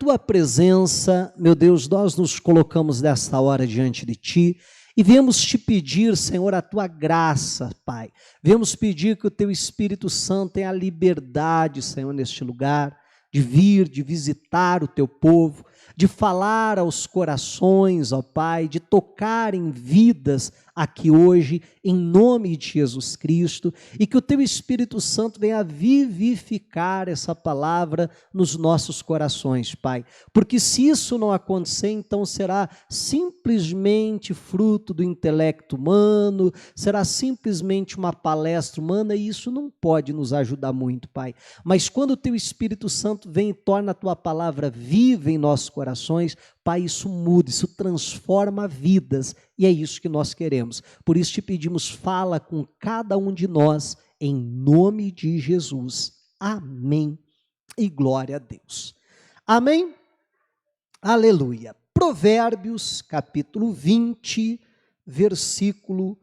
tua presença, meu Deus, nós nos colocamos nesta hora diante de ti e viemos te pedir, Senhor, a tua graça, Pai. Viemos pedir que o teu Espírito Santo tenha a liberdade, Senhor, neste lugar, de vir, de visitar o teu povo, de falar aos corações, ó Pai, de tocar em vidas aqui hoje, em nome de Jesus Cristo, e que o teu Espírito Santo venha vivificar essa palavra nos nossos corações, Pai. Porque se isso não acontecer, então será simplesmente fruto do intelecto humano, será simplesmente uma palestra humana, e isso não pode nos ajudar muito, Pai. Mas quando o teu Espírito Santo vem e torna a tua palavra viva em nossos corações, Pai, isso muda, isso transforma vidas, e é isso que nós queremos. Por isso te pedimos, fala com cada um de nós, em nome de Jesus. Amém e glória a Deus. Amém? Aleluia. Provérbios, capítulo 20, versículo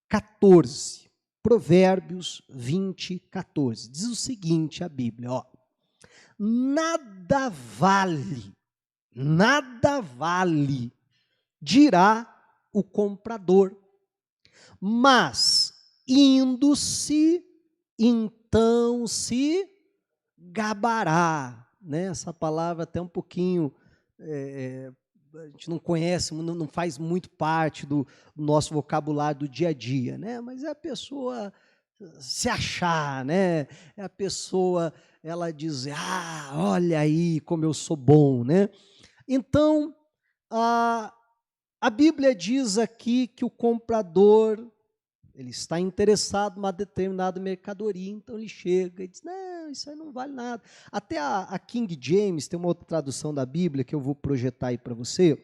14. Provérbios 20, 14. Diz o seguinte, a Bíblia, ó. Nada vale, dirá o comprador, mas indo-se, então se gabará. Né? Essa palavra até um pouquinho, a gente não conhece, não faz muito parte do nosso vocabulário do dia a dia, né? Mas é a pessoa se achar, né? É a pessoa, ela dizer, olha aí como eu sou bom, né? Então, a Bíblia diz aqui que o comprador, ele está interessado em uma determinada mercadoria, então ele chega e diz, não, isso aí não vale nada. Até a King James, tem uma outra tradução da Bíblia que eu vou projetar aí para você,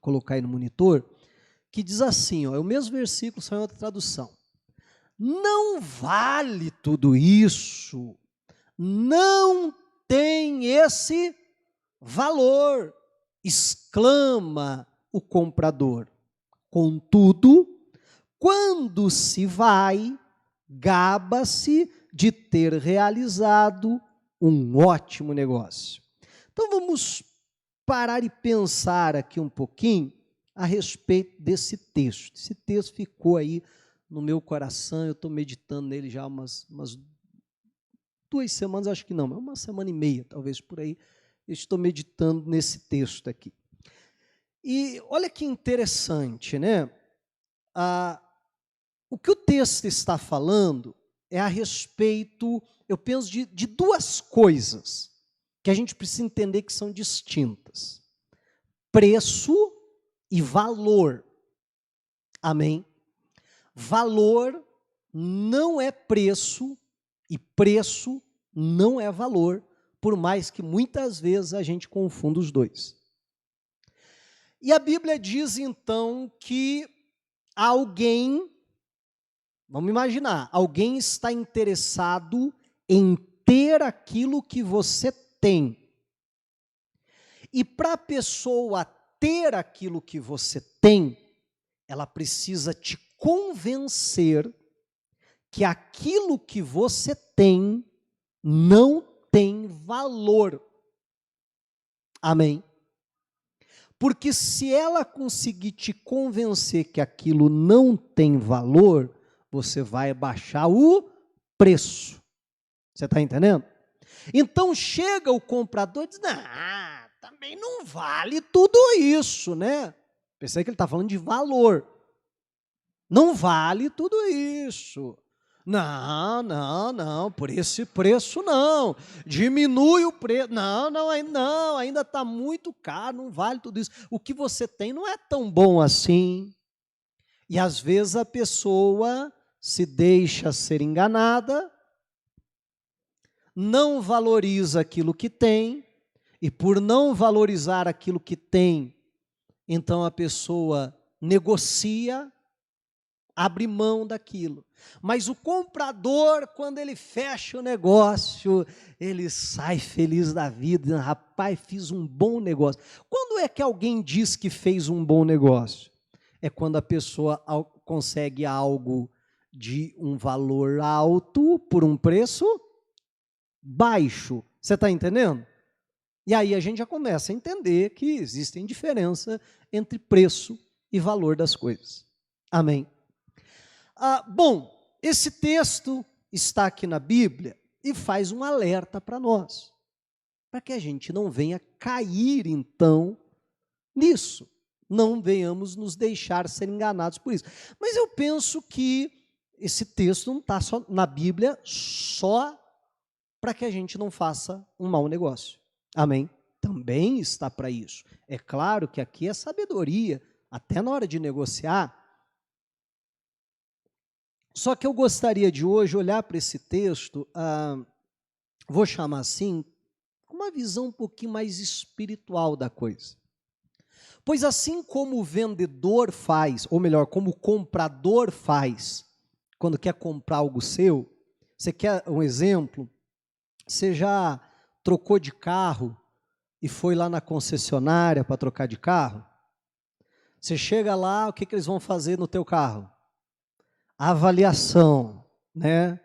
colocar aí no monitor, que diz assim, ó, é o mesmo versículo, só em outra tradução. Não vale tudo isso, não tem esse valor, exclama o comprador. Contudo, quando se vai, gaba-se de ter realizado um ótimo negócio. Então vamos parar e pensar aqui um pouquinho a respeito desse texto. Esse texto ficou aí no meu coração, eu estou meditando nele já umas 2 semanas, acho que não, mas 1 semana e meia, talvez por aí, eu estou meditando nesse texto aqui. E olha que interessante, né? O que o texto está falando é a respeito, eu penso, de 2 coisas que a gente precisa entender que são distintas. Preço e valor. Amém? Valor não é preço e preço não é valor, por mais que muitas vezes a gente confunda os dois. E a Bíblia diz então que alguém, vamos imaginar, alguém está interessado em ter aquilo que você tem. E para a pessoa ter aquilo que você tem, ela precisa te convencer que aquilo que você tem não tem valor. Amém? Porque se ela conseguir te convencer que aquilo não tem valor, você vai baixar o preço. Você está entendendo? Então chega o comprador e diz, também não vale tudo isso, né? Pensei que ele está falando de valor. Não vale tudo isso. Não, por esse preço não. Diminui o preço. Não, ainda está muito caro, não vale tudo isso. O que você tem não é tão bom assim. E às vezes a pessoa se deixa ser enganada, não valoriza aquilo que tem, e por não valorizar aquilo que tem, então a pessoa negocia, abre mão daquilo. Mas o comprador, quando ele fecha o negócio, ele sai feliz da vida. Rapaz, fiz um bom negócio. Quando é que alguém diz que fez um bom negócio? É quando a pessoa consegue algo de um valor alto por um preço baixo. Você está entendendo? E aí a gente já começa a entender que existem diferença entre preço e valor das coisas. Amém? Bom, esse texto está aqui na Bíblia e faz um alerta para nós, para que a gente não venha cair, então, nisso. Não venhamos nos deixar ser enganados por isso. Mas eu penso que esse texto não está só na Bíblia só para que a gente não faça um mau negócio. Amém? Também está para isso. É claro que aqui é sabedoria, até na hora de negociar. Só que eu gostaria de hoje olhar para esse texto, vou chamar assim, com uma visão um pouquinho mais espiritual da coisa. Pois assim como o vendedor faz, ou melhor, como o comprador faz, quando quer comprar algo seu, você quer um exemplo? Você já trocou de carro e foi lá na concessionária para trocar de carro? Você chega lá, o que eles vão fazer no teu carro? Avaliação, né?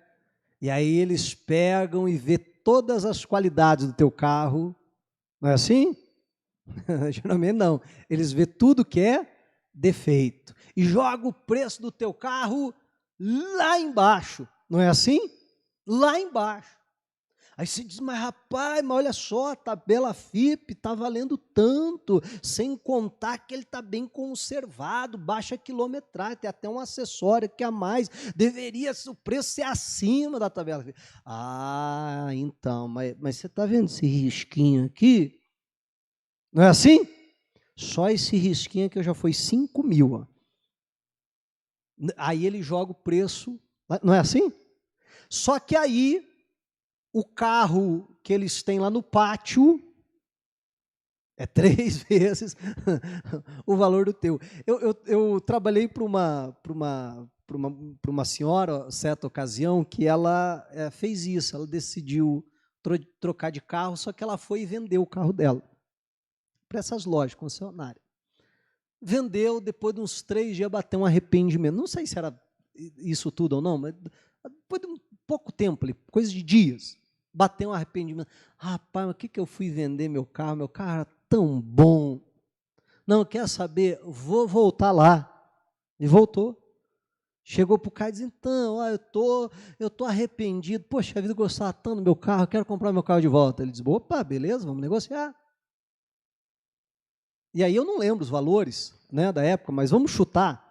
E aí eles pegam e vê todas as qualidades do teu carro, não é assim? Geralmente não, eles vê tudo que é defeito e joga o preço do teu carro lá embaixo, não é assim? Lá embaixo. Aí você diz, mas rapaz, mas olha só, a tabela FIPE está valendo tanto, sem contar que ele está bem conservado, baixa quilometragem, tem até um acessório que a mais, deveria o preço ser acima da tabela FIPE. Então, mas você está vendo esse risquinho aqui? Não é assim? Só esse risquinho aqui já foi 5 mil. Ó. Aí ele joga o preço, não é assim? Só que aí, o carro que eles têm lá no pátio é 3 vezes o valor do teu. Eu trabalhei para uma senhora, certa ocasião, que ela fez isso, ela decidiu trocar de carro, só que ela foi e vendeu o carro dela para essas lojas concessionárias. Vendeu, depois de uns 3 dias bateu um arrependimento. Não sei se era isso tudo ou não, mas depois de um pouco tempo, coisa de dias, bateu um arrependimento. Rapaz, mas o que eu fui vender meu carro? Meu carro era tão bom. Não, quer saber? Vou voltar lá. E voltou. Chegou para o cara e disse, então, eu tô arrependido. Poxa, a vida gostava tanto do meu carro, quero comprar meu carro de volta. Ele disse, opa, beleza, vamos negociar. E aí eu não lembro os valores, né, da época, mas vamos chutar.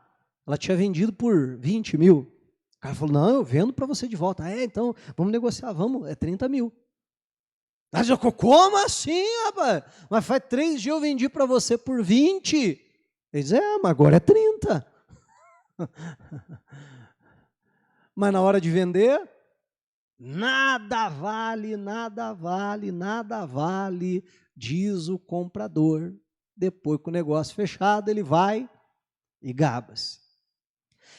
Ela tinha vendido por 20 mil. O cara falou, não, eu vendo para você de volta. Então, vamos negociar, vamos, é 30 mil. Mas eu, como assim, rapaz? Mas faz 3 dias eu vendi para você por 20. Ele diz, mas agora é 30. Mas na hora de vender, nada vale, nada vale, nada vale, diz o comprador. Depois, com o negócio fechado, ele vai e gaba-se.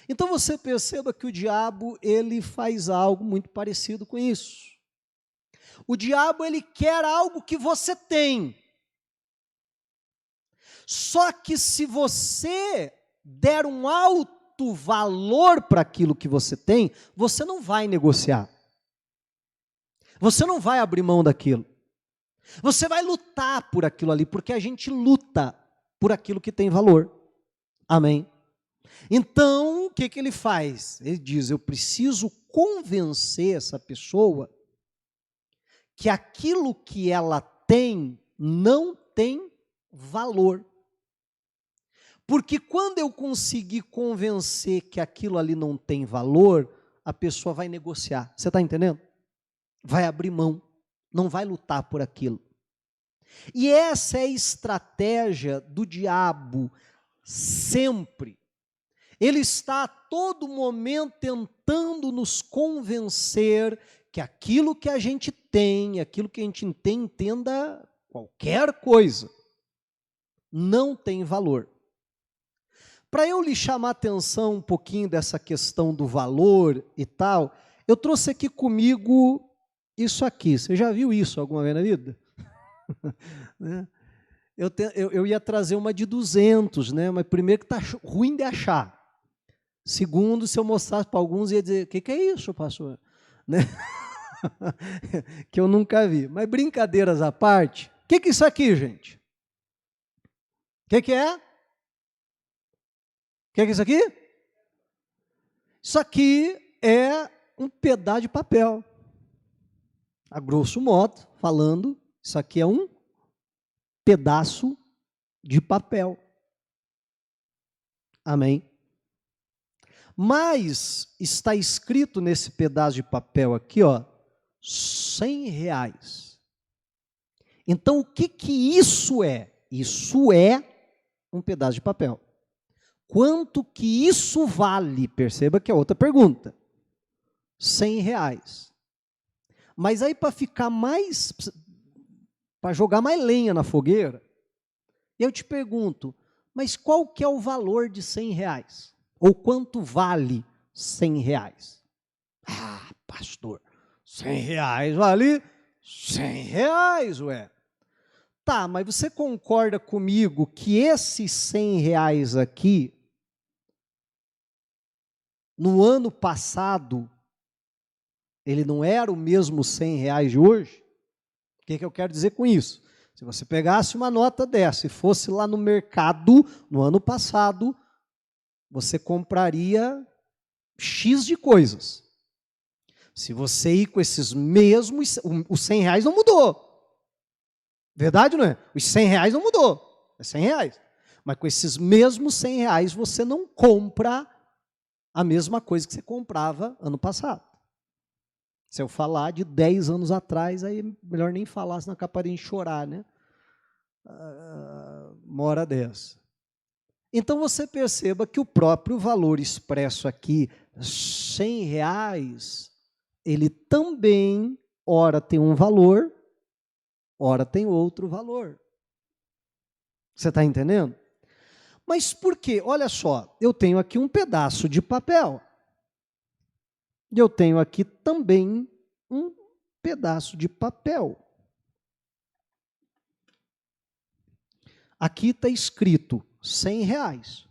Então, você perceba que o diabo, ele faz algo muito parecido com isso. O diabo, ele quer algo que você tem. Só que se você der um alto valor para aquilo que você tem, você não vai negociar. Você não vai abrir mão daquilo. Você vai lutar por aquilo ali, porque a gente luta por aquilo que tem valor. Amém? Então, o que ele faz? Ele diz, eu preciso convencer essa pessoa que aquilo que ela tem não tem valor. Porque quando eu conseguir convencer que aquilo ali não tem valor, a pessoa vai negociar. Você está entendendo? Vai abrir mão, não vai lutar por aquilo. E essa é a estratégia do diabo, sempre. Ele está a todo momento tentando nos convencer que aquilo que a gente tem, aquilo que a gente tem, entenda qualquer coisa, não tem valor. Para eu lhe chamar a atenção um pouquinho dessa questão do valor e tal, eu trouxe aqui comigo isso aqui. Você já viu isso alguma vez na vida? Eu ia trazer uma de 200, né? Mas primeiro que está ruim de achar. Segundo, se eu mostrasse para alguns, ia dizer, o que é isso, pastor? Né? Que eu nunca vi. Mas brincadeiras à parte, que é isso aqui, gente? O que é? O que é isso aqui? Isso aqui é um pedaço de papel. A grosso modo, falando, isso aqui é um pedaço de papel. Amém? Mas está escrito nesse pedaço de papel aqui, ó, R$100. Então, o que isso é? Isso é um pedaço de papel. Quanto que isso vale? Perceba que é outra pergunta. R$100. Mas aí, para ficar mais, para jogar mais lenha na fogueira, eu te pergunto, mas qual que é o valor de R$100? Ou quanto vale R$100? Ah, pastor, R$100 vale R$100, ué. Tá, mas você concorda comigo que esses R$100 aqui, no ano passado, ele não era o mesmo R$100 de hoje? O que eu quero dizer com isso? Se você pegasse uma nota dessa e fosse lá no mercado, no ano passado, você compraria X de coisas. Se você ir com esses mesmos, os R$100 não mudou. Verdade ou não é? Os R$100 não mudou. É R$100. Mas com esses mesmos R$100 você não compra a mesma coisa que você comprava ano passado. Se eu falar de 10 anos atrás, aí é melhor nem falar, senão capaz de chorar, né? Uma hora dessa. Então você perceba que o próprio valor expresso aqui, R$100, ele também, ora tem um valor, ora tem outro valor. Você está entendendo? Mas por quê? Olha só, eu tenho aqui um pedaço de papel. E eu tenho aqui também um pedaço de papel. Aqui está escrito R$100.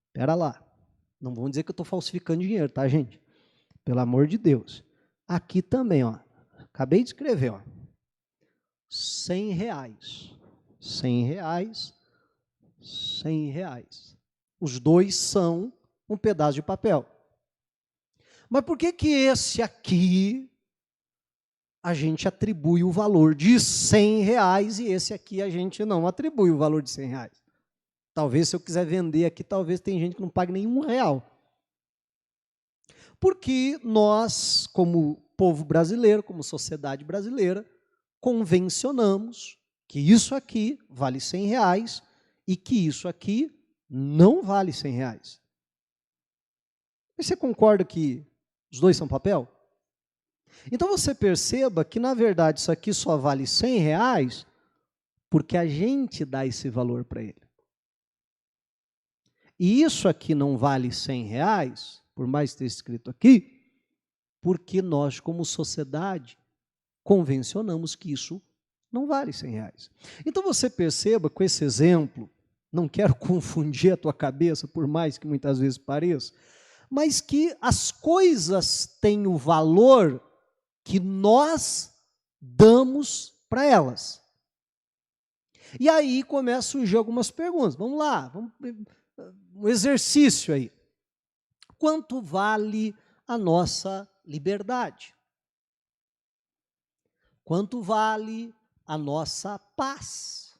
Espera lá. Não vão dizer que eu estou falsificando dinheiro, tá, gente? Pelo amor de Deus. Aqui também, ó. Acabei de escrever, ó. R$100. R$100. R$100. Os dois são um pedaço de papel. Mas por que esse aqui a gente atribui o valor de R$100 e esse aqui a gente não atribui o valor de R$100? Talvez se eu quiser vender aqui, talvez tem gente que não pague nem R$1. Porque nós, como povo brasileiro, como sociedade brasileira, convencionamos que isso aqui vale R$100 e que isso aqui não vale R$100. Você concorda que os dois são papel? Então você perceba que, na verdade, isso aqui só vale R$100 porque a gente dá esse valor para ele. E isso aqui não vale R$100, por mais ter escrito aqui, porque nós, como sociedade, convencionamos que isso não vale R$100. Então você perceba com esse exemplo, não quero confundir a tua cabeça, por mais que muitas vezes pareça, mas que as coisas têm o valor que nós damos para elas. E aí começam a surgir algumas perguntas. Vamos lá, um exercício aí. Quanto vale a nossa liberdade? Quanto vale a nossa paz?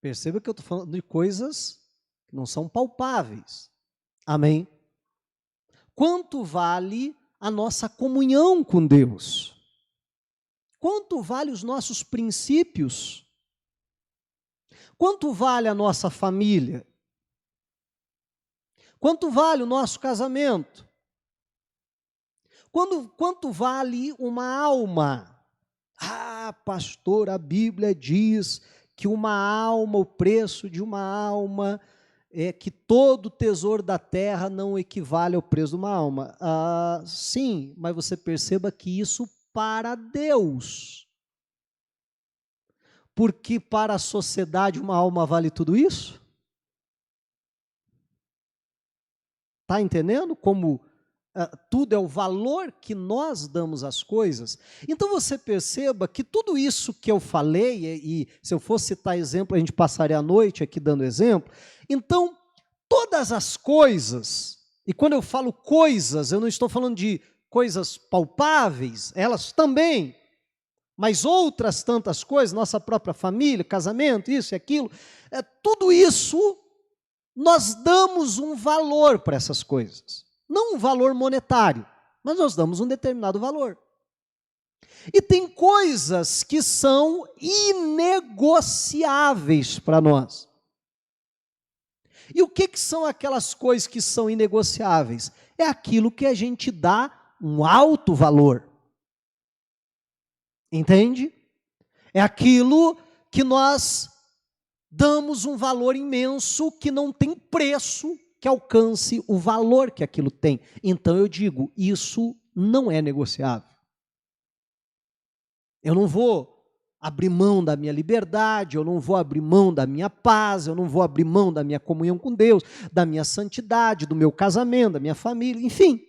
Perceba que eu estou falando de coisas que não são palpáveis. Amém? Quanto vale a nossa comunhão com Deus? Quanto vale os nossos princípios? Quanto vale a nossa família? Quanto vale o nosso casamento? Quanto vale uma alma? Ah, pastor, a Bíblia diz que uma alma, o preço de uma alma, é que todo tesouro da terra não equivale ao preço de uma alma. Ah, sim, mas você perceba que isso para Deus. Porque para a sociedade uma alma vale tudo isso? Está entendendo como tudo é o valor que nós damos às coisas. Então você perceba que tudo isso que eu falei, e se eu fosse citar exemplo, a gente passaria a noite aqui dando exemplo. Então, todas as coisas, e quando eu falo coisas, eu não estou falando de coisas palpáveis, elas também, mas outras tantas coisas, nossa própria família, casamento, isso e aquilo, tudo isso, nós damos um valor para essas coisas. Não um valor monetário, mas nós damos um determinado valor. E tem coisas que são inegociáveis para nós. E o que são aquelas coisas que são inegociáveis? É aquilo que a gente dá um alto valor. Entende? É aquilo que nós damos um valor imenso que não tem preço que alcance o valor que aquilo tem. Então eu digo, isso não é negociável. Eu não vou abrir mão da minha liberdade, eu não vou abrir mão da minha paz, eu não vou abrir mão da minha comunhão com Deus, da minha santidade, do meu casamento, da minha família, enfim.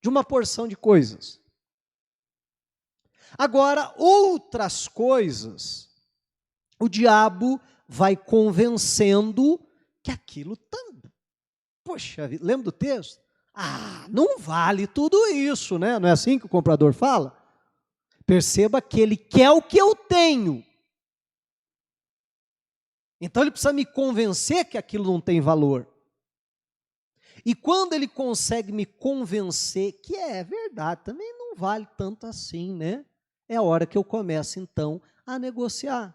De uma porção de coisas. Agora, outras coisas, o diabo vai convencendo que aquilo também. Poxa vida, lembra do texto? Não vale tudo isso, né? Não é assim que o comprador fala? Perceba que ele quer o que eu tenho. Então ele precisa me convencer que aquilo não tem valor. E quando ele consegue me convencer que é verdade, também não vale tanto assim, né? É a hora que eu começo, então, a negociar.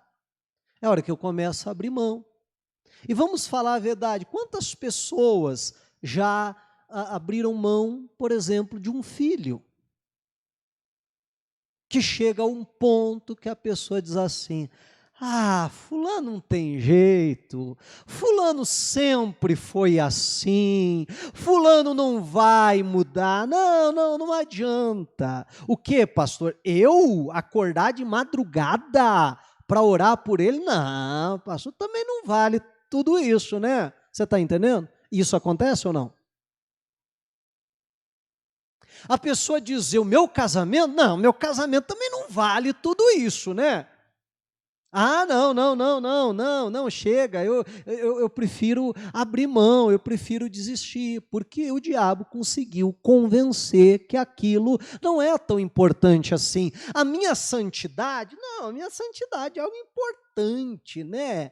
É a hora que eu começo a abrir mão. E vamos falar a verdade, quantas pessoas já abriram mão, por exemplo, de um filho? Que chega a um ponto que a pessoa diz assim, fulano não tem jeito, fulano sempre foi assim, fulano não vai mudar, não adianta. O que, pastor? Eu acordar de madrugada para orar por ele? Não, pastor, também não vale tudo isso, né? Você está entendendo? Isso acontece ou não? A pessoa dizer, o meu casamento? Não, meu casamento também não vale tudo isso, né? Não, chega, eu prefiro abrir mão, eu prefiro desistir, porque o diabo conseguiu convencer que aquilo não é tão importante assim. A minha santidade? Não, a minha santidade é algo importante, né?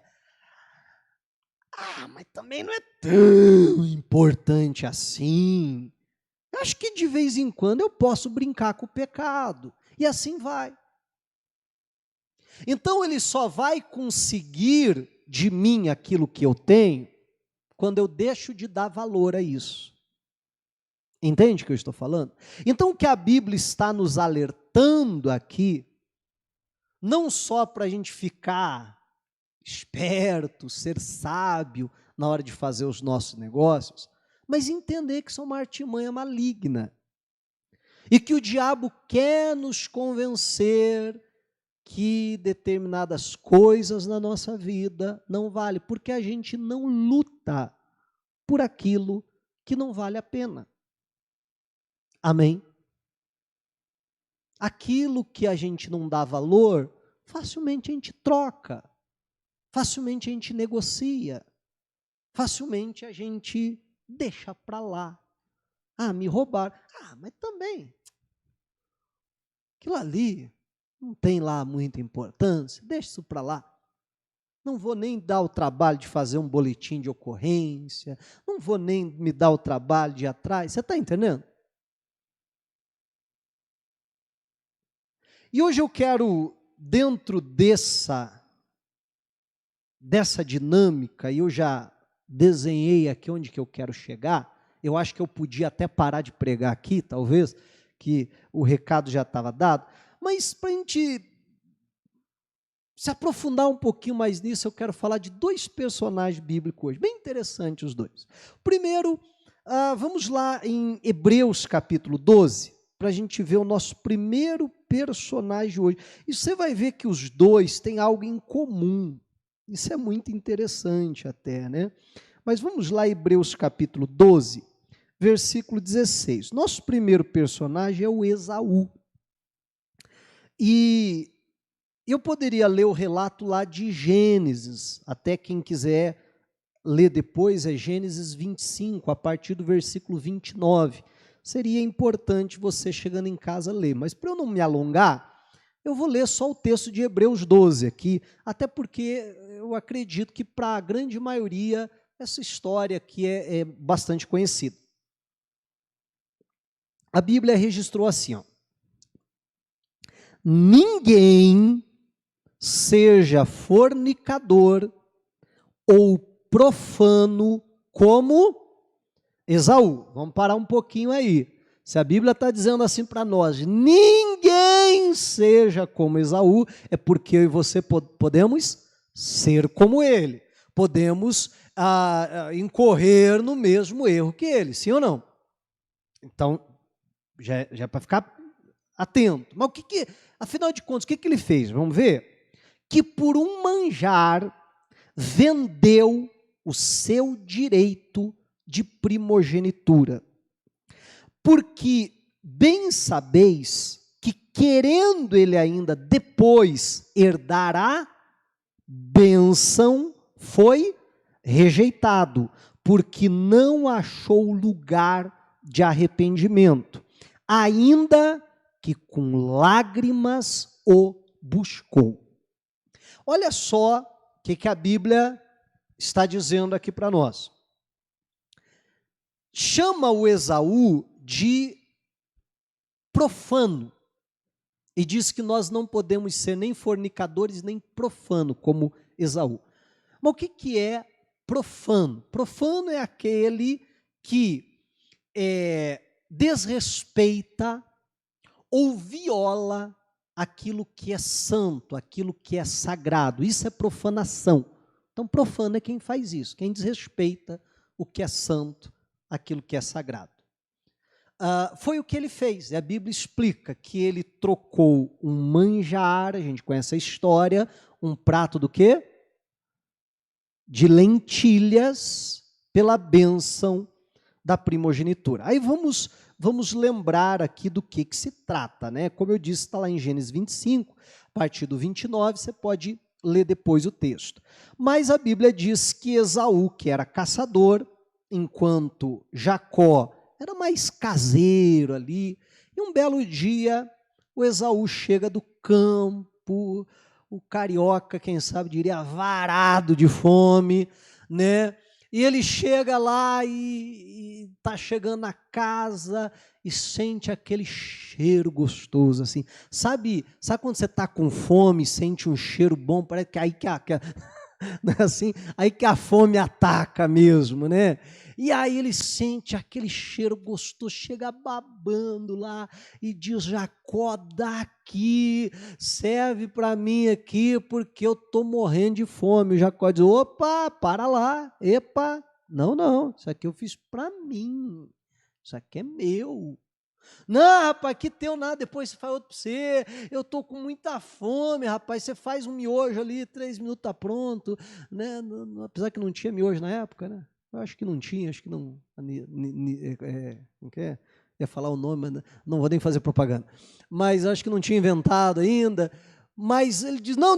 Mas também não é tão importante assim. Acho que de vez em quando eu posso brincar com o pecado, e assim vai. Então ele só vai conseguir de mim aquilo que eu tenho quando eu deixo de dar valor a isso. Entende o que eu estou falando? Então o que a Bíblia está nos alertando aqui, não só para a gente ficar esperto, ser sábio na hora de fazer os nossos negócios, mas entender que isso é uma artimanha maligna. E que o diabo quer nos convencer que determinadas coisas na nossa vida não vale, porque a gente não luta por aquilo que não vale a pena. Amém? Aquilo que a gente não dá valor, facilmente a gente troca, facilmente a gente negocia, facilmente a gente deixa para lá. Me roubaram. Mas também, aquilo ali não tem lá muita importância, deixa isso para lá. Não vou nem dar o trabalho de fazer um boletim de ocorrência, não vou nem me dar o trabalho de ir atrás, você está entendendo? E hoje eu quero, dentro dessa dinâmica, e eu já desenhei aqui onde que eu quero chegar, eu acho que eu podia até parar de pregar aqui, talvez, que o recado já estava dado, mas para a gente se aprofundar um pouquinho mais nisso, eu quero falar de dois personagens bíblicos hoje, bem interessantes os dois. Primeiro, vamos lá em Hebreus capítulo 12, para a gente ver o nosso primeiro personagem hoje. E você vai ver que os dois têm algo em comum. Isso é muito interessante até, né? Mas vamos lá, Hebreus capítulo 12, versículo 16. Nosso primeiro personagem é o Esaú. E eu poderia ler o relato lá de Gênesis, até quem quiser ler depois, é Gênesis 25, a partir do versículo 29. Seria importante você, chegando em casa, ler. Mas para eu não me alongar, eu vou ler só o texto de Hebreus 12 aqui, até porque eu acredito que para a grande maioria essa história aqui é bastante conhecida. A Bíblia registrou assim, ó: ninguém seja fornicador ou profano como Esaú. Vamos parar um pouquinho aí. Se a Bíblia está dizendo assim para nós, ninguém seja como Esaú, é porque eu e você podemos ser como ele. Podemos incorrer no mesmo erro que ele, sim ou não? Então, já é para ficar atento. Mas afinal de contas, o que ele fez? Vamos ver? Que por um manjar vendeu o seu direito de primogenitura. Porque bem sabeis que, querendo ele ainda depois herdar a bênção, foi rejeitado, porque não achou lugar de arrependimento, ainda que com lágrimas o buscou. Olha só o que a Bíblia está dizendo aqui para nós. Chama o Esaú de profano e diz que nós não podemos ser nem fornicadores nem profano como Esaú. Mas o que é profano? Profano é aquele que desrespeita ou viola aquilo que é santo, aquilo que é sagrado. Isso é profanação. Então, profano é quem faz isso, quem desrespeita o que é santo, aquilo que é sagrado. Foi o que ele fez. A Bíblia explica que ele trocou um manjar, a gente conhece a história, um prato do quê? De lentilhas, pela bênção da primogenitura. Aí vamos lembrar aqui do que se trata, né? Como eu disse, está lá em Gênesis 25, a partir do 29, você pode ler depois o texto. Mas a Bíblia diz que Esaú, que era caçador, enquanto Jacó era mais caseiro ali, e um belo dia o Esaú chega do campo, o carioca, quem sabe diria, varado de fome, né? E ele chega lá e está chegando na casa e sente aquele cheiro gostoso, assim. Sabe quando você está com fome e sente um cheiro bom? Parece que aí não é assim? Aí que a fome ataca mesmo, né? E aí ele sente aquele cheiro gostoso, chega babando lá e diz: Jacó, dá aqui, serve para mim aqui, porque eu estou morrendo de fome. O Jacó diz: opa, para lá, epa, não, isso aqui eu fiz para mim, isso aqui é meu. Não, rapaz, que teu nada, depois você faz outro para você, eu estou com muita fome, rapaz, você faz um miojo ali, 3 minutos está pronto, né? Apesar que não tinha miojo na época, né? Eu acho que não tinha, acho que não, não quer? Ia falar o nome, mas não vou nem fazer propaganda, mas acho que não tinha inventado ainda, mas ele diz: não,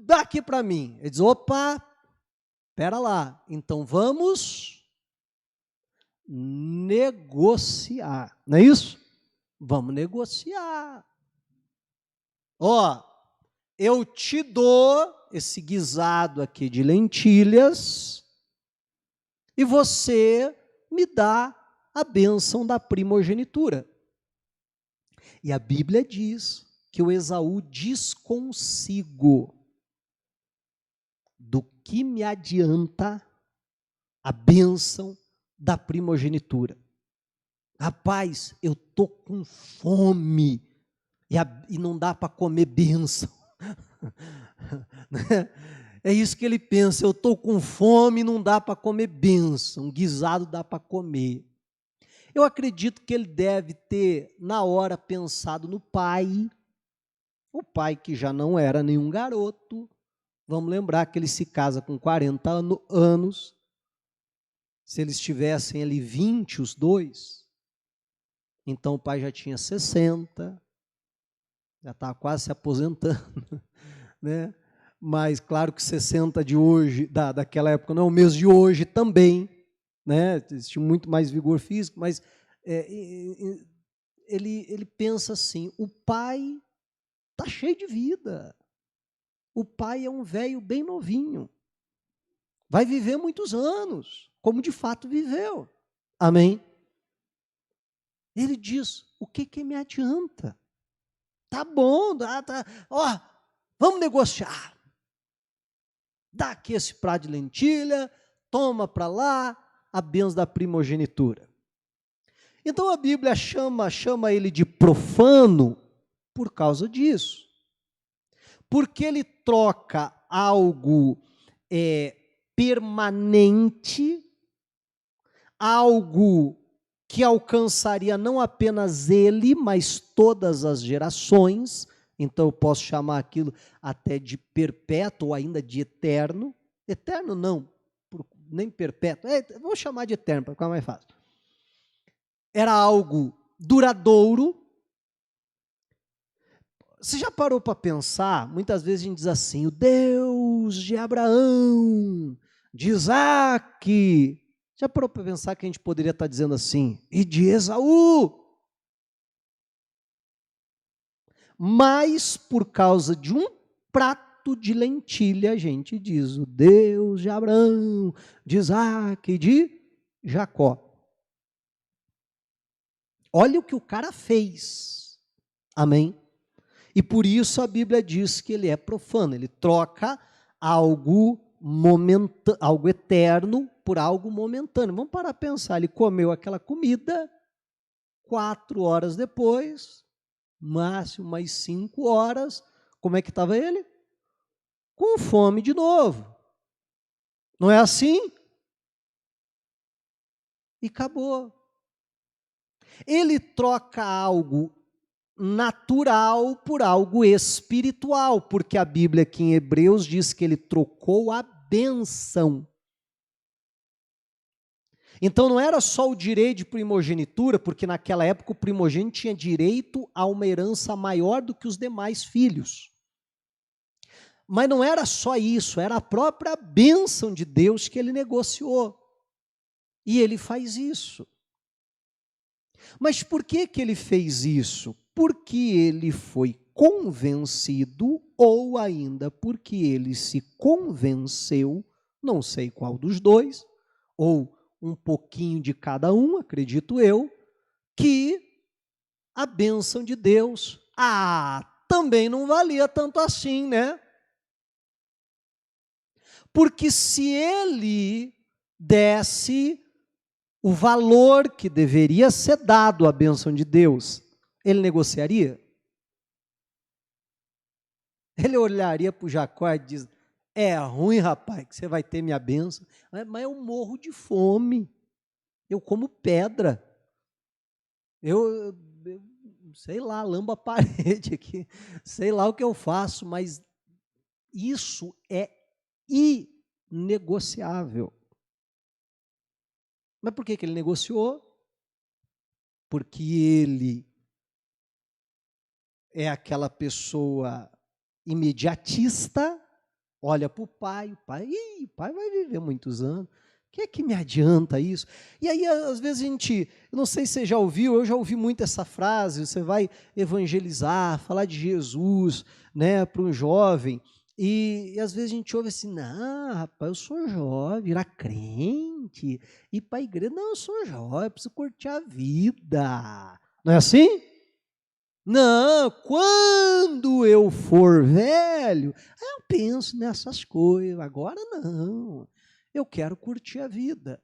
dá aqui para mim. Ele diz: opa, espera lá, então vamos negociar, não é isso? Vamos negociar. Ó, eu te dou esse guisado aqui de lentilhas e você me dá a bênção da primogenitura. E a Bíblia diz que o Esaú diz consigo: do que me adianta a bênção da primogenitura? Rapaz, eu estou com fome e não dá para comer bênção. É isso que ele pensa: eu estou com fome e não dá para comer bênção, guisado dá para comer. Eu acredito que ele deve ter, na hora, pensado no pai, o pai que já não era nenhum garoto. Vamos lembrar que ele se casa com 40 anos, Se eles tivessem ali 20, os dois, então o pai já tinha 60, já estava quase se aposentando, né? Mas claro que 60 de hoje, daquela época não é o mesmo de hoje também, né? Eles tinham muito mais vigor físico, mas ele pensa assim, o pai está cheio de vida, o pai é um velho bem novinho, vai viver muitos anos, como de fato viveu, amém? Ele diz, o que me adianta? Tá bom, tá, ó, vamos negociar. Dá aqui esse prato de lentilha, toma para lá a bênção da primogenitura. Então a Bíblia chama ele de profano por causa disso. Porque ele troca algo permanente, algo que alcançaria não apenas ele, mas todas as gerações. Então eu posso chamar aquilo até de perpétuo ou ainda de eterno. Eterno não, nem perpétuo, vou chamar de eterno para ficar mais fácil. Era algo duradouro. Você já parou para pensar? Muitas vezes a gente diz assim, o Deus de Abraão, de Isaac. Já parou para pensar que a gente poderia estar dizendo assim, e de Esaú? Mas por causa de um prato de lentilha, a gente diz o Deus de Abraão, de Isaac e de Jacó. Olha o que o cara fez, amém? E por isso a Bíblia diz que ele é profano, ele troca algo eterno por algo momentâneo. Vamos parar para pensar, ele comeu aquela comida, 4 horas depois, máximo mais 5 horas, como é que estava ele? Com fome de novo. Não é assim? E acabou. Ele troca algo natural por algo espiritual, porque a Bíblia aqui em Hebreus diz que ele trocou a bênção. Então não era só o direito de primogenitura, porque naquela época o primogênito tinha direito a uma herança maior do que os demais filhos. Mas não era só isso, era a própria bênção de Deus que ele negociou. E ele faz isso. Mas por que ele fez isso? Porque ele foi convencido, ou ainda porque ele se convenceu, não sei qual dos dois, ou um pouquinho de cada um, acredito eu, que a bênção de Deus, também não valia tanto assim, né? Porque se ele desse o valor que deveria ser dado à bênção de Deus, ele negociaria? Ele olharia para o Jacó e diz, é ruim, rapaz, que você vai ter minha bênção, mas eu morro de fome, eu como pedra, eu sei lá, lambo a parede aqui, sei lá o que eu faço, mas isso é inegociável. Mas por que ele negociou? Porque ele é aquela pessoa imediatista, olha para o pai o pai vai viver muitos anos, o que me adianta isso? E aí, às vezes, eu não sei se você já ouviu, eu já ouvi muito essa frase, você vai evangelizar, falar de Jesus, né, para um jovem, e às vezes a gente ouve assim, não, rapaz, eu sou jovem, virar crente, ir para a igreja, não, eu sou jovem, eu preciso curtir a vida, não é assim? Não, quando eu for velho, eu penso nessas coisas, agora não, eu quero curtir a vida.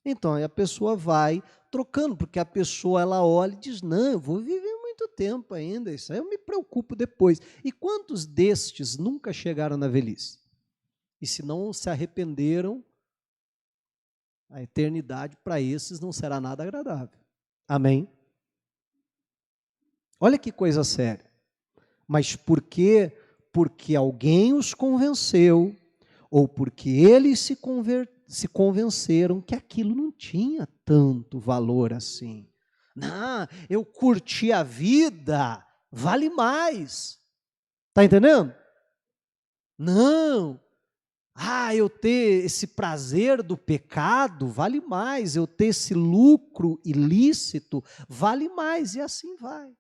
Então, aí a pessoa vai trocando, porque a pessoa ela olha e diz, não, eu vou viver muito tempo ainda, isso aí eu me preocupo depois. E quantos destes nunca chegaram na velhice? E se não se arrependeram, a eternidade para esses não será nada agradável. Amém? Olha que coisa séria. Mas por quê? Porque alguém os convenceu, ou porque eles se se convenceram que aquilo não tinha tanto valor assim. Não, eu curti a vida, vale mais. Está entendendo? Não. Eu ter esse prazer do pecado vale mais, eu ter esse lucro ilícito vale mais, e assim vai.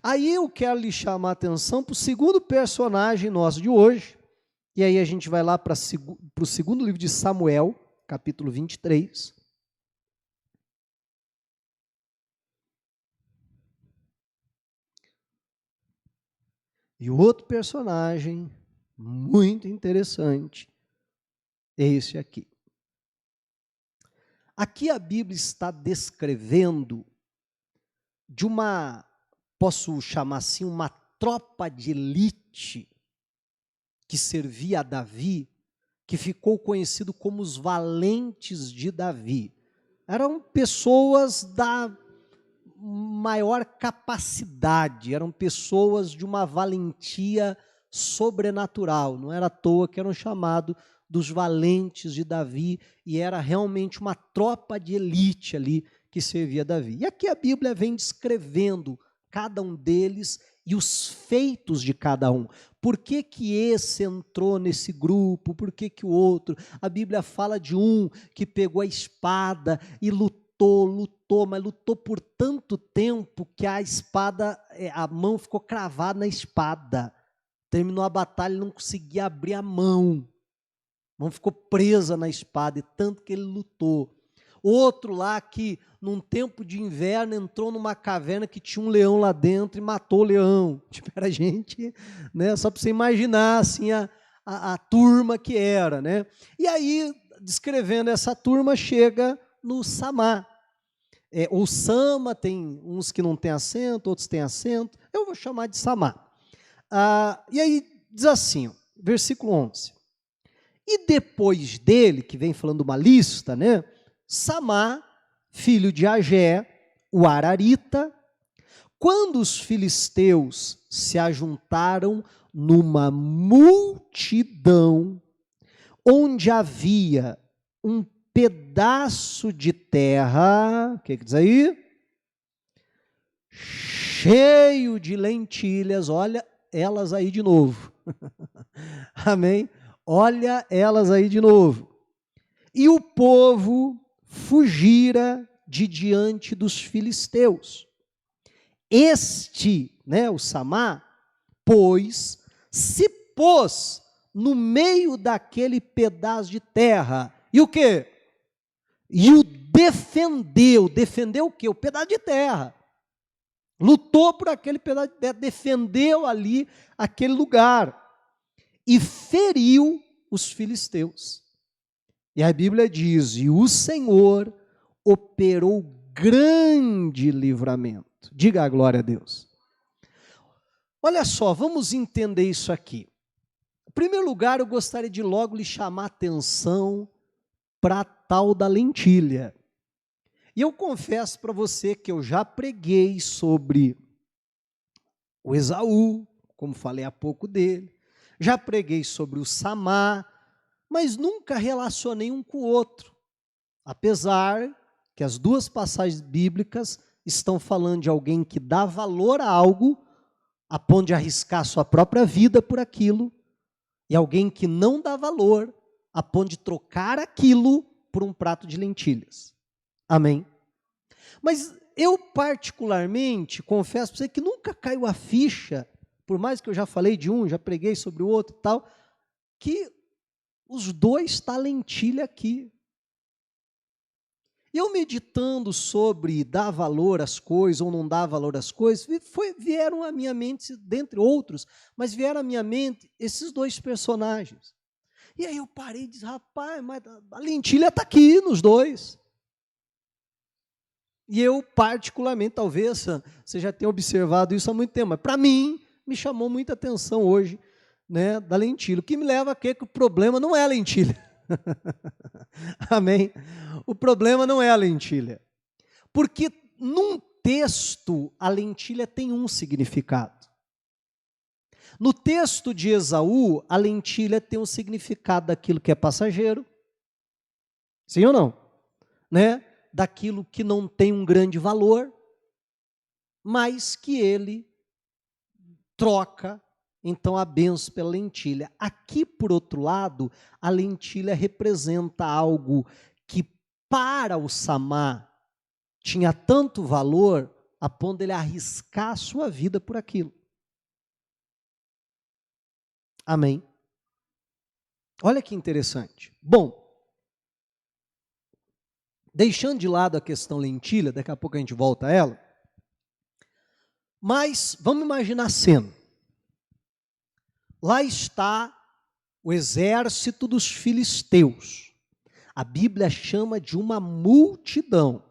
Aí eu quero lhe chamar a atenção para o segundo personagem nosso de hoje, e aí a gente vai lá para o segundo livro de Samuel, capítulo 23. E o outro personagem muito interessante é esse aqui. Aqui a Bíblia está descrevendo de uma, posso chamar assim, uma tropa de elite que servia a Davi, que ficou conhecido como os valentes de Davi. Eram pessoas da maior capacidade, eram pessoas de uma valentia sobrenatural, não era à toa que eram chamados dos valentes de Davi, e era realmente uma tropa de elite ali que servia a Davi. E aqui a Bíblia vem descrevendo cada um deles e os feitos de cada um. Por que que esse entrou nesse grupo? Por que que o outro? A Bíblia fala de um que pegou a espada e lutou, mas lutou por tanto tempo que a espada, a mão ficou cravada na espada. Terminou a batalha e não conseguia abrir a mão. A mão ficou presa na espada, e tanto que ele lutou. Outro lá que, num tempo de inverno, entrou numa caverna que tinha um leão lá dentro e matou o leão. Tipo, era gente, né? Só para você imaginar assim, a turma que era, né? E aí, descrevendo essa turma, chega no Samá. O Sama, tem uns que não tem acento, outros têm acento, eu vou chamar de Samá. E aí diz assim, versículo 11. E depois dele, que vem falando uma lista, né? Samá, filho de Agé, o Ararita, quando os filisteus se ajuntaram numa multidão, onde havia um pedaço de terra, o que diz aí? Cheio de lentilhas, olha elas aí de novo. Amém? Olha elas aí de novo. E o povo fugira de diante dos filisteus. Este, né, o Samá, se pôs no meio daquele pedaço de terra. E o quê? E o defendeu. Defendeu o quê? O pedaço de terra. Lutou por aquele pedaço de terra, defendeu ali aquele lugar. E feriu os filisteus. E a Bíblia diz, e o Senhor operou grande livramento. Diga a glória a Deus. Olha só, vamos entender isso aqui. Em primeiro lugar, eu gostaria de logo lhe chamar a atenção para a tal da lentilha. E eu confesso para você que eu já preguei sobre o Esaú, como falei há pouco dele, já preguei sobre o Samá, mas nunca relacionei um com o outro, apesar que as duas passagens bíblicas estão falando de alguém que dá valor a algo, a ponto de arriscar sua própria vida por aquilo, e alguém que não dá valor, a ponto de trocar aquilo por um prato de lentilhas. Amém? Mas eu particularmente confesso para você que nunca caiu a ficha, por mais que eu já falei de um, já preguei sobre o outro e tal, que os dois está lentilha aqui. Eu meditando sobre dar valor às coisas ou não dar valor às coisas, vieram à minha mente, dentre outros, mas vieram à minha mente esses dois personagens. E aí eu parei e disse, rapaz, mas a lentilha está aqui nos dois. E eu particularmente, talvez você já tenha observado isso há muito tempo, mas para mim me chamou muita atenção hoje, né, da lentilha. O que me leva a crer que o problema não é a lentilha. Amém? O problema não é a lentilha. Porque num texto, a lentilha tem um significado. No texto de Esaú, a lentilha tem um significado daquilo que é passageiro, sim ou não? Né? Daquilo que não tem um grande valor, mas que ele troca, então, a bênção pela lentilha. Aqui, por outro lado, a lentilha representa algo que, para o Samar, tinha tanto valor, a ponto de ele arriscar a sua vida por aquilo. Amém? Olha que interessante. Bom, deixando de lado a questão lentilha, daqui a pouco a gente volta a ela, mas vamos imaginar a cena. Lá está o exército dos filisteus. A Bíblia chama de uma multidão.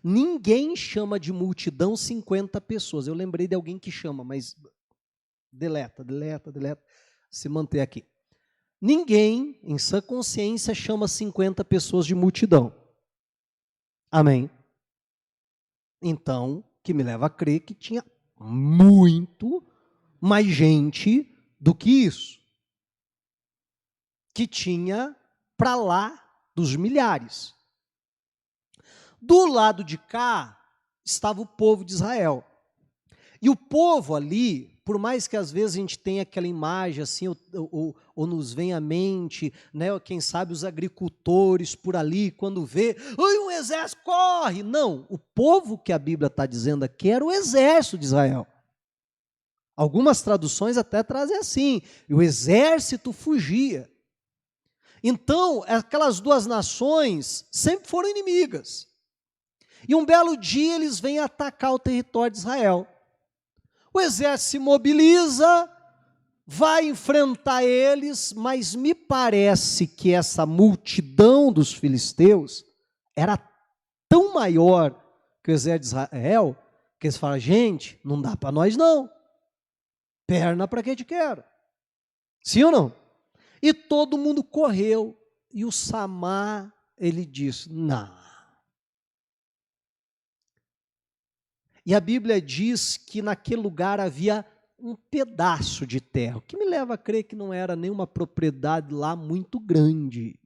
Ninguém chama de multidão 50 pessoas. Eu lembrei de alguém que chama, mas deleta. Se manter aqui. Ninguém, em sã consciência, chama 50 pessoas de multidão. Amém? Então, que me leva a crer que tinha muito mais gente do que isso. Que tinha para lá dos milhares. Do lado de cá estava o povo de Israel. E o povo ali, por mais que às vezes a gente tenha aquela imagem assim, ou nos venha à mente, né, quem sabe os agricultores por ali, quando vê, oi, um exército, corre! Não, o povo que a Bíblia está dizendo aqui era o exército de Israel. Algumas traduções até trazem assim, e o exército fugia. Então, aquelas duas nações sempre foram inimigas. E um belo dia eles vêm atacar o território de Israel. O exército se mobiliza, vai enfrentar eles, mas me parece que essa multidão dos filisteus era tão maior que o exército de Israel, que eles falam, gente, não dá para nós não. Perna para quem te quer. Sim ou não? E todo mundo correu. E o Samar, ele disse, não. E a Bíblia diz que naquele lugar havia um pedaço de terra, o que me leva a crer que não era nenhuma propriedade lá muito grande.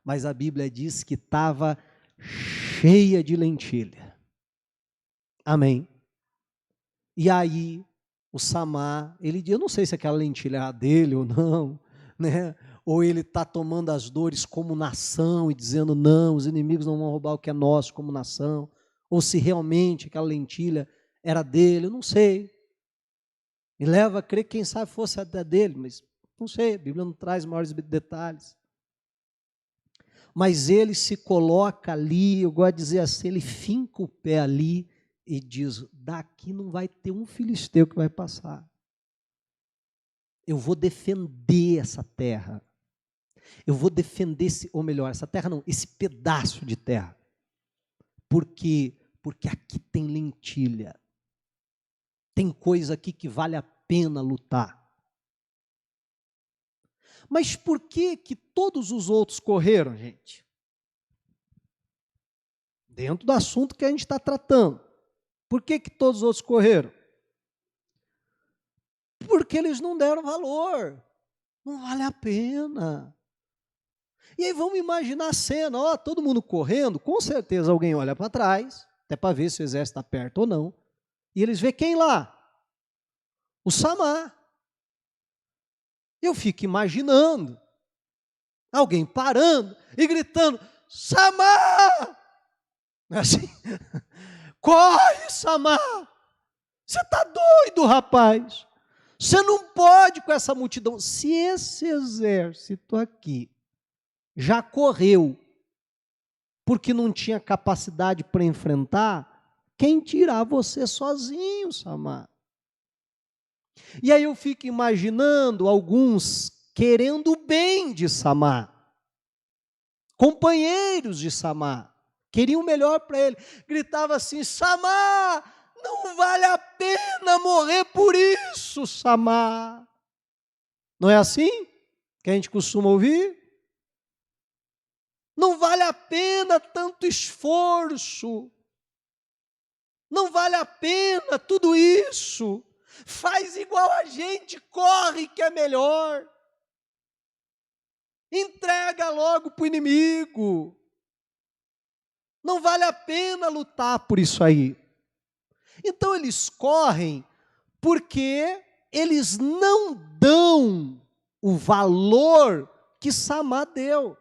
Mas a Bíblia diz que estava cheia de lentilha. Amém? E aí, o Samar, ele diz, eu não sei se aquela lentilha era dele ou não, né? Ou ele está tomando as dores como nação e dizendo, não, os inimigos não vão roubar o que é nosso como nação. Ou se realmente aquela lentilha era dele, eu não sei. Me leva a crer que quem sabe fosse a dele, mas não sei, a Bíblia não traz maiores detalhes. Mas ele se coloca ali, eu gosto de dizer assim, ele finca o pé ali e diz, daqui não vai ter um filisteu que vai passar. Eu vou defender essa terra. Eu vou defender, ou melhor, essa terra não, esse pedaço de terra. Porque aqui tem lentilha. Tem coisa aqui que vale a pena lutar. Mas por que todos os outros correram, gente? Dentro do assunto que a gente está tratando. Por que todos os outros correram? Porque eles não deram valor. Não vale a pena. E aí vamos imaginar a cena, ó, todo mundo correndo, com certeza alguém olha para trás, até para ver se o exército está perto ou não, e eles vê quem lá? O Samar. Eu fico imaginando alguém parando e gritando, Samar! Assim, corre, Samar! Você está doido, rapaz! Você não pode com essa multidão. Se esse exército aqui já correu porque não tinha capacidade para enfrentar, quem dirá você sozinho, Samar? E aí eu fico imaginando alguns querendo o bem de Samar, companheiros de Samar, queriam o melhor para ele, gritava assim, Samar, não vale a pena morrer por isso, Samar. Não é assim que a gente costuma ouvir? Não vale a pena tanto esforço, não vale a pena tudo isso, Faz igual a gente, corre que é melhor. Entrega logo para o inimigo. Não vale a pena lutar por isso aí. Então eles correm porque eles não dão o valor que Samá deu.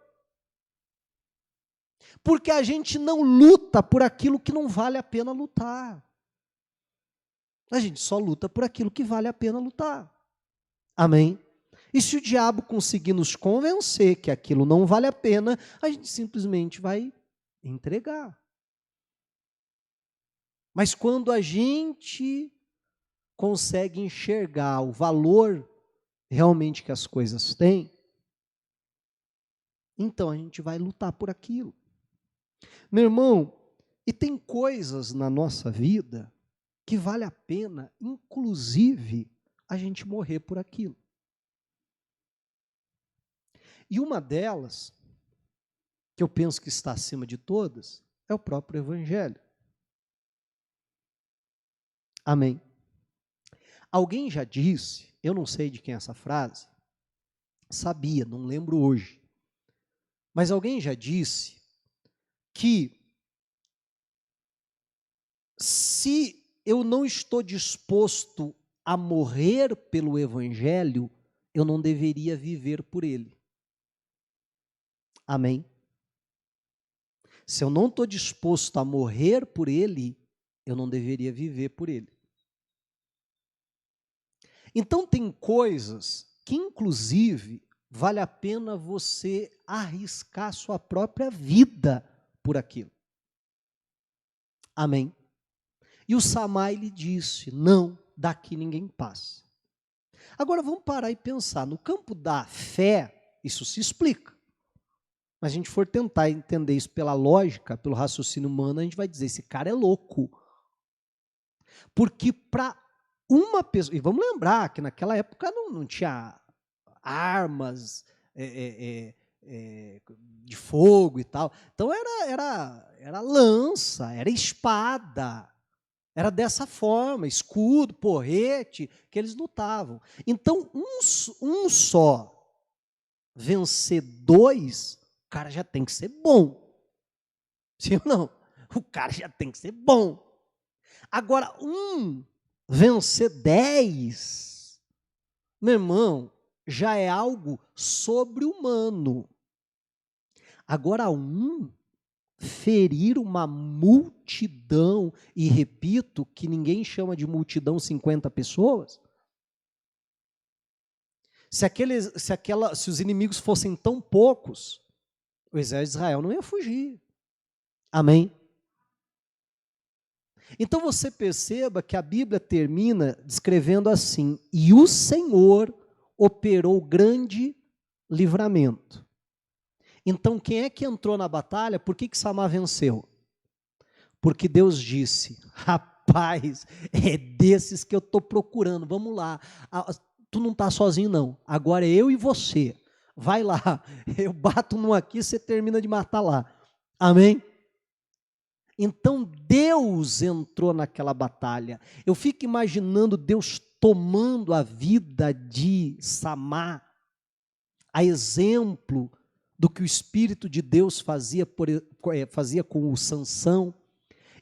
Porque a gente não luta por aquilo que não vale a pena lutar. A gente só luta por aquilo que vale a pena lutar. Amém? E se o diabo conseguir nos convencer que aquilo não vale a pena, a gente simplesmente vai entregar. Mas quando a gente consegue enxergar o valor realmente que as coisas têm, então a gente vai lutar por aquilo. Meu irmão, e tem coisas na nossa vida que vale a pena, inclusive, a gente morrer por aquilo. E uma delas, que eu penso que está acima de todas, é o próprio Evangelho. Amém. Alguém já disse, eu não sei de quem é essa frase, sabia, não lembro hoje, mas alguém já disse que se eu não estou disposto a morrer pelo Evangelho, eu não deveria viver por ele. Amém? Se eu não estou disposto a morrer por ele, eu não deveria viver por ele. Então tem coisas que, inclusive, vale a pena você arriscar sua própria vida por aquilo. Amém? E o Samai lhe disse, não, daqui ninguém passa. Agora vamos parar e pensar, no campo da fé, isso se explica. Mas se a gente for tentar entender isso pela lógica, pelo raciocínio humano, a gente vai dizer, esse cara é louco. Porque para uma pessoa, e vamos lembrar que naquela época não tinha armas de fogo e tal. Então era lança, era espada, era dessa forma, escudo, porrete, que eles lutavam. Então, um só vencer dois, o cara já tem que ser bom. Sim ou não? O cara já tem que ser bom. Agora, vencer 10, meu irmão, já é algo sobre-humano. Agora, ferir uma multidão, e repito, que ninguém chama de multidão 50 pessoas, se os inimigos fossem tão poucos, o exército de Israel não ia fugir. Amém? Então você perceba que a Bíblia termina descrevendo assim, e o Senhor operou grande livramento. Então quem é que entrou na batalha? Por que Samá venceu? Porque Deus disse, rapaz, é desses que eu estou procurando, vamos lá, tu não está sozinho não, agora é eu e você, vai lá, eu bato num aqui, você termina de matar lá, amém? Então Deus entrou naquela batalha. Eu fico imaginando Deus tomando a vida de Samá, a exemplo do que o Espírito de Deus fazia com o Sansão.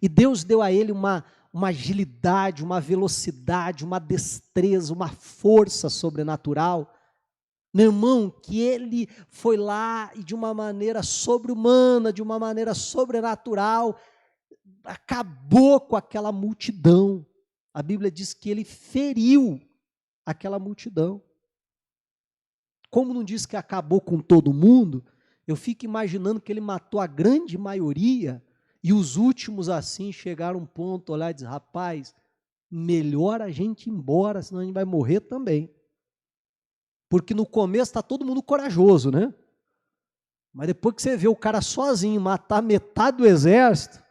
E Deus deu a ele uma agilidade, uma velocidade, uma destreza, uma força sobrenatural. Meu irmão, que ele foi lá e de uma maneira sobre-humana, de uma maneira sobrenatural, acabou com aquela multidão. A Bíblia diz que ele feriu aquela multidão. Como não diz que acabou com todo mundo, eu fico imaginando que ele matou a grande maioria e os últimos assim chegaram a um ponto, olhar e dizer, rapaz, melhor a gente ir embora, senão a gente vai morrer também. Porque no começo está todo mundo corajoso, né? Mas depois que você vê o cara sozinho matar metade do exército,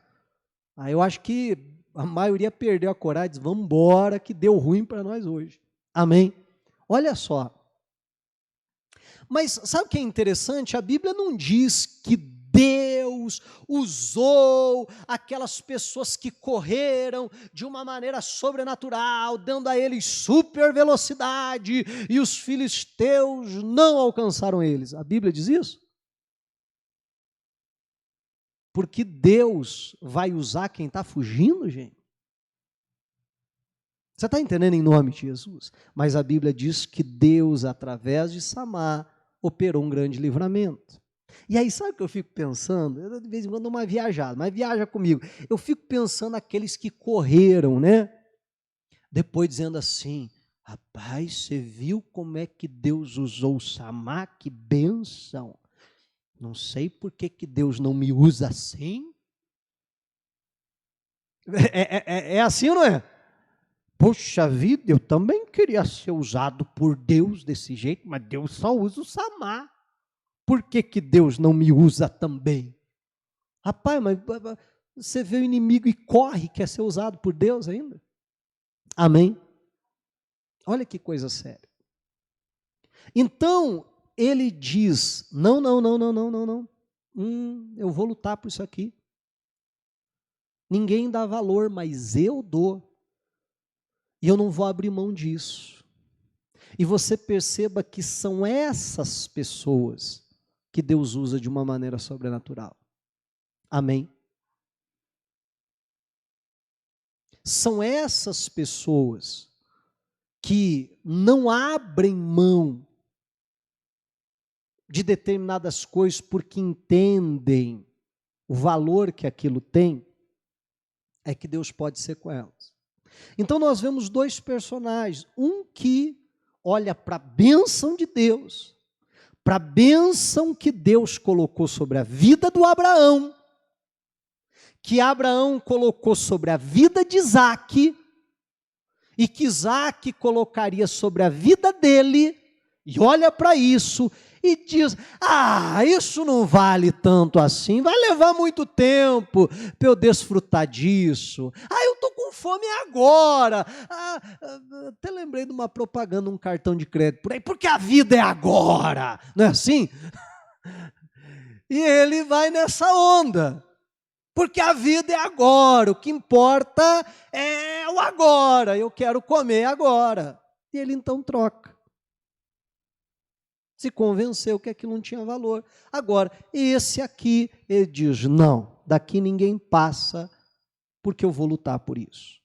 aí eu acho que a maioria perdeu a coragem e diz, vamos embora que deu ruim para nós hoje. Amém? Olha só. Mas sabe o que é interessante? A Bíblia não diz que Deus usou aquelas pessoas que correram de uma maneira sobrenatural, dando a eles super velocidade, e os filisteus não alcançaram eles. A Bíblia diz isso? Porque Deus vai usar quem está fugindo, gente. Você está entendendo em nome de Jesus? Mas a Bíblia diz que Deus, através de Samar, operou um grande livramento. E aí, sabe o que eu fico pensando? Eu, de vez em quando, dou uma viajada, mas viaja comigo. Eu fico pensando naqueles que correram, né? Depois dizendo assim, rapaz, você viu como é que Deus usou Samar? Que bênção! Não sei por que Deus não me usa assim. É assim ou não é? Poxa vida, eu também queria ser usado por Deus desse jeito, mas Deus só usa o Samar. Por que Deus não me usa também? Rapaz, mas você vê o inimigo e corre, quer ser usado por Deus ainda? Amém? Olha que coisa séria. Então, ele diz, não, eu vou lutar por isso aqui. Ninguém dá valor, mas eu dou. E eu não vou abrir mão disso. E você perceba que são essas pessoas que Deus usa de uma maneira sobrenatural. Amém? São essas pessoas que não abrem mão de determinadas coisas porque entendem o valor que aquilo tem, é que Deus pode ser com elas. Então nós vemos dois personagens, um que olha para a bênção de Deus, para a bênção que Deus colocou sobre a vida do Abraão, que Abraão colocou sobre a vida de Isaque, e que Isaque colocaria sobre a vida dele, e olha para isso, e diz, isso não vale tanto assim, vai levar muito tempo para eu desfrutar disso, eu estou com fome agora, até lembrei de uma propaganda, um cartão de crédito por aí, porque a vida é agora, não é assim? E ele vai nessa onda, porque a vida é agora, o que importa é o agora, eu quero comer agora, e ele então troca. Se convenceu que aquilo não tinha valor. Agora, esse aqui, ele diz, não, daqui ninguém passa, porque eu vou lutar por isso.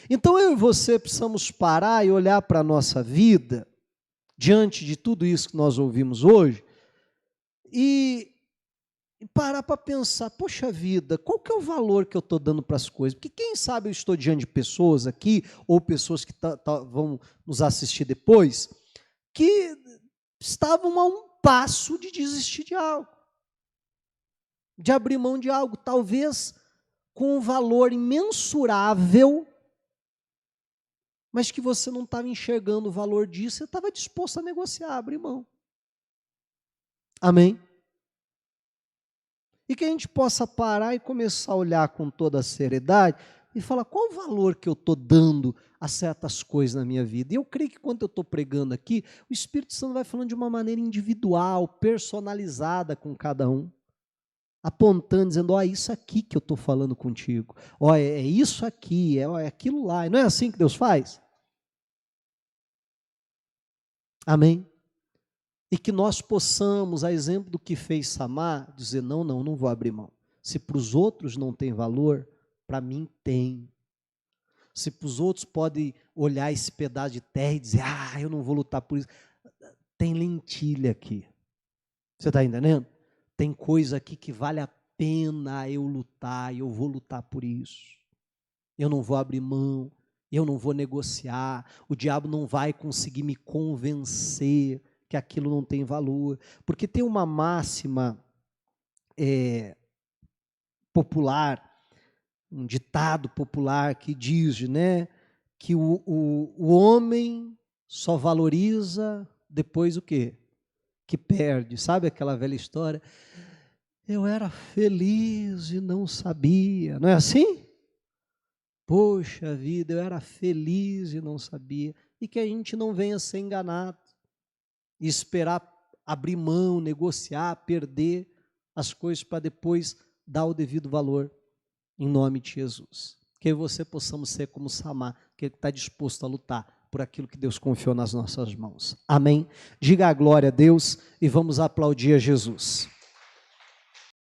Então, eu e você precisamos parar e olhar para a nossa vida, diante de tudo isso que nós ouvimos hoje, e parar para pensar, poxa vida, qual que é o valor que eu estou dando para as coisas? Porque quem sabe eu estou diante de pessoas aqui, ou pessoas que vão nos assistir depois, que estavam a um passo de desistir de algo, de abrir mão de algo, talvez com um valor imensurável, mas que você não estava enxergando o valor disso, você estava disposto a negociar, abrir mão. Amém? E que a gente possa parar e começar a olhar com toda a seriedade e falar, qual o valor que eu estou dando a certas coisas na minha vida? E eu creio que quando eu estou pregando aqui, o Espírito Santo vai falando de uma maneira individual, personalizada com cada um, apontando, dizendo, é isso aqui que eu estou falando contigo, é isso aqui, é aquilo lá. E não é assim que Deus faz? Amém? E que nós possamos, a exemplo do que fez Samar, dizer, não vou abrir mão. Se para os outros não tem valor, para mim tem. Se para os outros pode olhar esse pedaço de terra e dizer, eu não vou lutar por isso. Tem lentilha aqui. Você está entendendo? Tem coisa aqui que vale a pena eu lutar, e eu vou lutar por isso. Eu não vou abrir mão, eu não vou negociar, o diabo não vai conseguir me convencer que aquilo não tem valor. Porque tem uma máxima popular, um ditado popular que diz, né, que o homem só valoriza depois o quê? Que perde. Sabe aquela velha história? Eu era feliz e não sabia. Não é assim? Poxa vida, eu era feliz e não sabia. E que a gente não venha ser enganado e esperar abrir mão, negociar, perder, as coisas para depois dar o devido valor, em nome de Jesus. Que você possamos ser como Samar, que está disposto a lutar por aquilo que Deus confiou nas nossas mãos. Amém? Diga a glória a Deus e vamos aplaudir a Jesus.